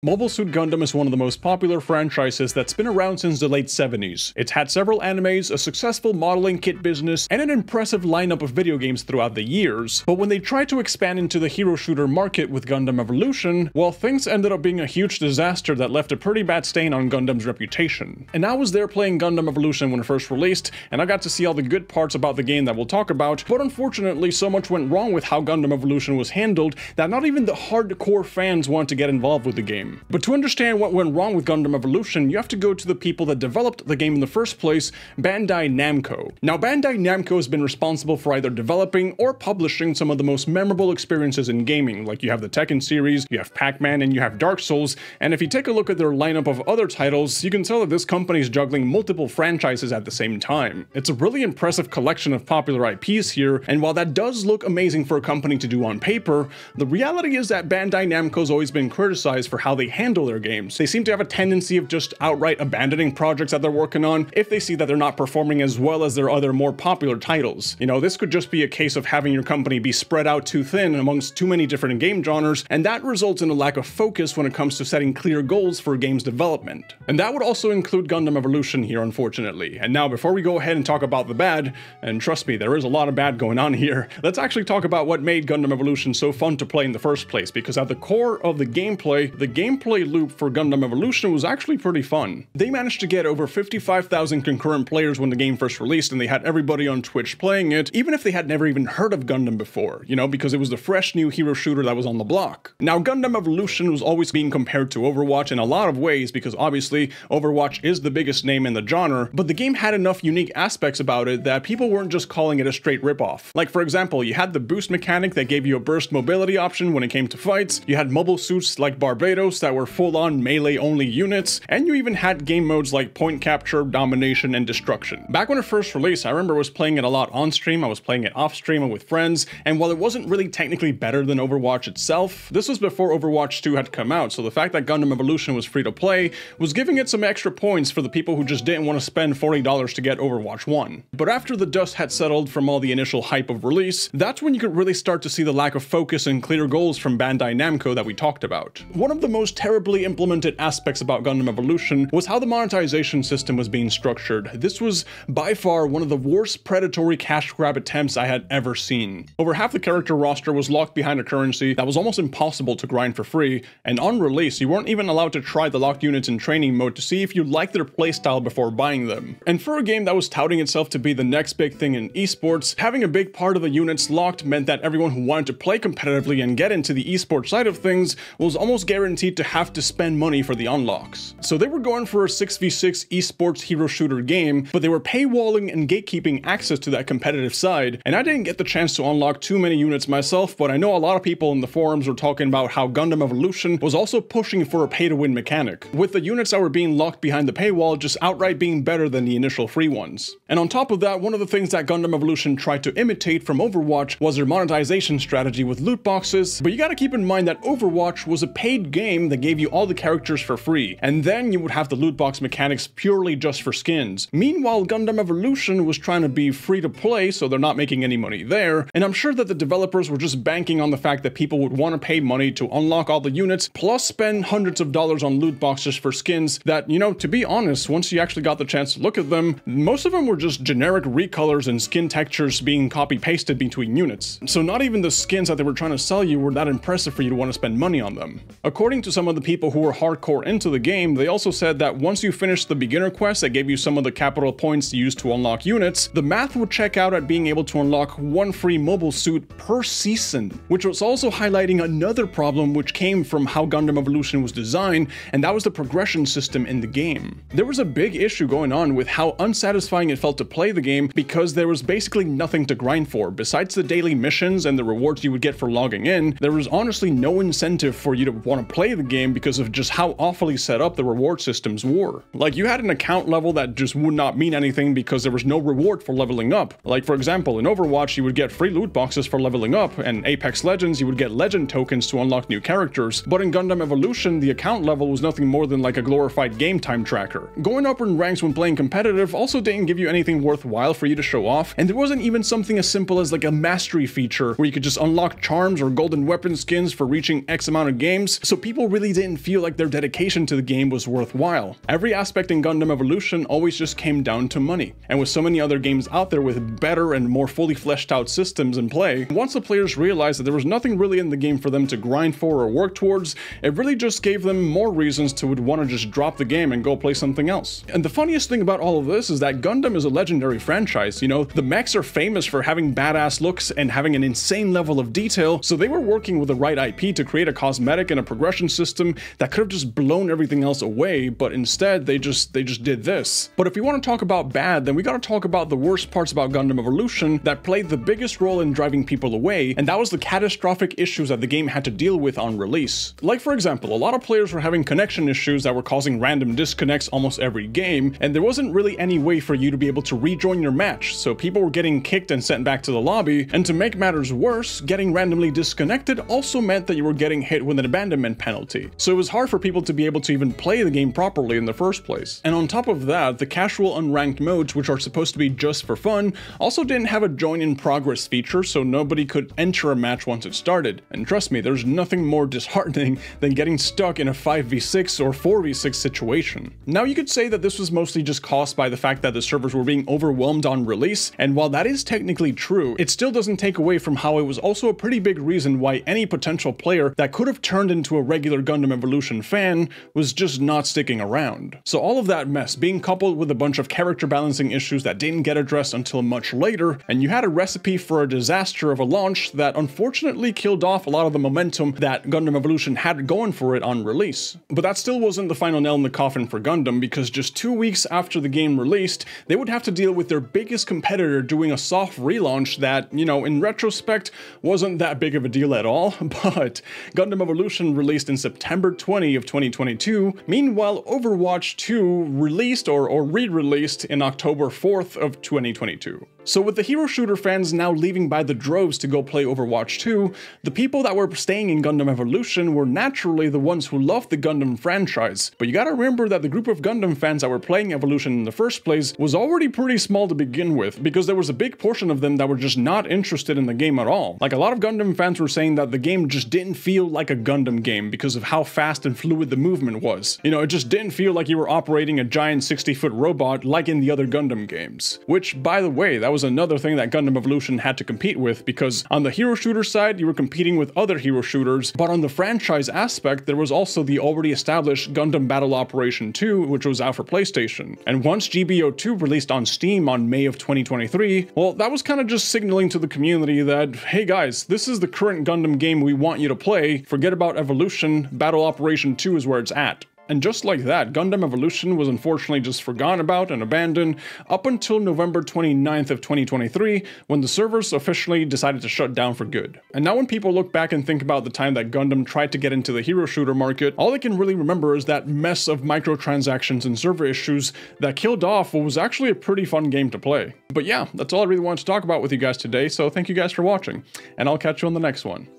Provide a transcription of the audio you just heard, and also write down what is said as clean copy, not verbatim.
Mobile Suit Gundam is one of the most popular franchises that's been around since the late 70s. It's had several animes, a successful modeling kit business, and an impressive lineup of video games throughout the years. But when they tried to expand into the hero shooter market with Gundam Evolution, well, things ended up being a huge disaster that left a pretty bad stain on Gundam's reputation. And I was there playing Gundam Evolution when it first released, and I got to see all the good parts about the game that we'll talk about, but unfortunately so much went wrong with how Gundam Evolution was handled that not even the hardcore fans wanted to get involved with the game. But to understand what went wrong with Gundam Evolution, you have to go to the people that developed the game in the first place, Bandai Namco. Now, Bandai Namco has been responsible for either developing or publishing some of the most memorable experiences in gaming, like you have the Tekken series, you have Pac-Man, and you have Dark Souls, and if you take a look at their lineup of other titles, you can tell that this company is juggling multiple franchises at the same time. It's a really impressive collection of popular IPs here, and while that does look amazing for a company to do on paper, the reality is that Bandai Namco's always been criticized for how they handle their games. They seem to have a tendency of just outright abandoning projects that they're working on if they see that they're not performing as well as their other more popular titles. You know, this could just be a case of having your company be spread out too thin amongst too many different game genres, and that results in a lack of focus when it comes to setting clear goals for a game's development. And that would also include Gundam Evolution here, unfortunately. And now, before we go ahead and talk about the bad, and trust me, there is a lot of bad going on here, let's actually talk about what made Gundam Evolution so fun to play in the first place, because at the core of the gameplay loop for Gundam Evolution was actually pretty fun. They managed to get over 55,000 concurrent players when the game first released, and they had everybody on Twitch playing it, even if they had never even heard of Gundam before, you know, because it was the fresh new hero shooter that was on the block. Now, Gundam Evolution was always being compared to Overwatch in a lot of ways, because obviously Overwatch is the biggest name in the genre, but the game had enough unique aspects about it that people weren't just calling it a straight ripoff. Like, for example, you had the boost mechanic that gave you a burst mobility option when it came to fights, you had mobile suits like Barbados that were full-on melee-only units, and you even had game modes like point capture, domination, and destruction. Back when it first released, I remember I was playing it a lot on stream, I was playing it off stream and with friends, and while it wasn't really technically better than Overwatch itself, this was before Overwatch 2 had come out, so the fact that Gundam Evolution was free to play was giving it some extra points for the people who just didn't want to spend $40 to get Overwatch 1. But after the dust had settled from all the initial hype of release, that's when you could really start to see the lack of focus and clear goals from Bandai Namco that we talked about. One of the most terribly implemented aspects about Gundam Evolution was how the monetization system was being structured. This was by far one of the worst predatory cash grab attempts I had ever seen. Over half the character roster was locked behind a currency that was almost impossible to grind for free, and on release you weren't even allowed to try the locked units in training mode to see if you liked their playstyle before buying them. And for a game that was touting itself to be the next big thing in esports, having a big part of the units locked meant that everyone who wanted to play competitively and get into the esports side of things was almost guaranteed to have to spend money for the unlocks. So they were going for a 6v6 esports hero shooter game, but they were paywalling and gatekeeping access to that competitive side, and I didn't get the chance to unlock too many units myself, but I know a lot of people in the forums were talking about how Gundam Evolution was also pushing for a pay-to-win mechanic, with the units that were being locked behind the paywall just outright being better than the initial free ones. And on top of that, one of the things that Gundam Evolution tried to imitate from Overwatch was their monetization strategy with loot boxes, but you gotta keep in mind that Overwatch was a paid game that gave you all the characters for free, and then you would have the loot box mechanics purely just for skins. Meanwhile, Gundam Evolution was trying to be free to play, so they're not making any money there, and I'm sure that the developers were just banking on the fact that people would want to pay money to unlock all the units, plus spend hundreds of dollars on loot boxes for skins that, you know, to be honest, once you actually got the chance to look at them, most of them were just generic recolors and skin textures being copy-pasted between units. So not even the skins that they were trying to sell you were that impressive for you to want to spend money on them. According to some of the people who were hardcore into the game, they also said that once you finished the beginner quest that gave you some of the capital points to use to unlock units, the math would check out at being able to unlock one free mobile suit per season, which was also highlighting another problem which came from how Gundam Evolution was designed, and that was the progression system in the game. There was a big issue going on with how unsatisfying it felt to play the game because there was basically nothing to grind for. Besides the daily missions and the rewards you would get for logging in, there was honestly no incentive for you to want to play the game because of just how awfully set up the reward systems were. Like, you had an account level that just would not mean anything because there was no reward for leveling up. Like, for example, in Overwatch you would get free loot boxes for leveling up, and Apex Legends you would get legend tokens to unlock new characters, but in Gundam Evolution the account level was nothing more than like a glorified game time tracker. Going up in ranks when playing competitive also didn't give you anything worthwhile for you to show off, and there wasn't even something as simple as like a mastery feature where you could just unlock charms or golden weapon skins for reaching X amount of games, so people people really didn't feel like their dedication to the game was worthwhile. Every aspect in Gundam Evolution always just came down to money. And with so many other games out there with better and more fully fleshed out systems in play, once the players realized that there was nothing really in the game for them to grind for or work towards, it really just gave them more reasons to would want to just drop the game and go play something else. And the funniest thing about all of this is that Gundam is a legendary franchise. You know, the mechs are famous for having badass looks and having an insane level of detail, so they were working with the right IP to create a cosmetic and a progression system that could have just blown everything else away, but instead they just did this. But if we want to talk about bad, then we gotta talk about the worst parts about Gundam Evolution that played the biggest role in driving people away, and that was the catastrophic issues that the game had to deal with on release. Like, for example, a lot of players were having connection issues that were causing random disconnects almost every game, and there wasn't really any way for you to be able to rejoin your match, so people were getting kicked and sent back to the lobby, and to make matters worse, getting randomly disconnected also meant that you were getting hit with an abandonment penalty, so it was hard for people to be able to even play the game properly in the first place. And on top of that, the casual unranked modes, which are supposed to be just for fun, also didn't have a join in progress feature, so nobody could enter a match once it started. And trust me, there's nothing more disheartening than getting stuck in a 5v6 or 4v6 situation. Now, you could say that this was mostly just caused by the fact that the servers were being overwhelmed on release, and while that is technically true, it still doesn't take away from how it was also a pretty big reason why any potential player that could have turned into a regular Gundam Evolution fan was just not sticking around. So all of that mess being coupled with a bunch of character balancing issues that didn't get addressed until much later, and you had a recipe for a disaster of a launch that unfortunately killed off a lot of the momentum that Gundam Evolution had going for it on release. But that still wasn't the final nail in the coffin for Gundam, because just 2 weeks after the game released, they would have to deal with their biggest competitor doing a soft relaunch that, you know, in retrospect, wasn't that big of a deal at all, but Gundam Evolution released in September 20 of 2022, meanwhile Overwatch 2 released or re-released in October 4th of 2022. So with the hero shooter fans now leaving by the droves to go play Overwatch 2, the people that were staying in Gundam Evolution were naturally the ones who loved the Gundam franchise. But you gotta remember that the group of Gundam fans that were playing Evolution in the first place was already pretty small to begin with, because there was a big portion of them that were just not interested in the game at all. Like, a lot of Gundam fans were saying that the game just didn't feel like a Gundam game because of how fast and fluid the movement was. You know, it just didn't feel like you were operating a giant 60-foot robot like in the other Gundam games. Which, by the way, that was another thing that Gundam Evolution had to compete with, because on the hero shooter side, you were competing with other hero shooters, but on the franchise aspect, there was also the already established Gundam Battle Operation 2, which was out for PlayStation. And once GBO2 released on Steam on May of 2023, well, that was kind of just signaling to the community that, hey guys, this is the current Gundam game we want you to play, forget about Evolution, Battle Operation 2 is where it's at. And just like that, Gundam Evolution was unfortunately just forgotten about and abandoned up until November 29th of 2023, when the servers officially decided to shut down for good. And now when people look back and think about the time that Gundam tried to get into the hero shooter market, all they can really remember is that mess of microtransactions and server issues that killed off what was actually a pretty fun game to play. But yeah, that's all I really wanted to talk about with you guys today, so thank you guys for watching, and I'll catch you on the next one.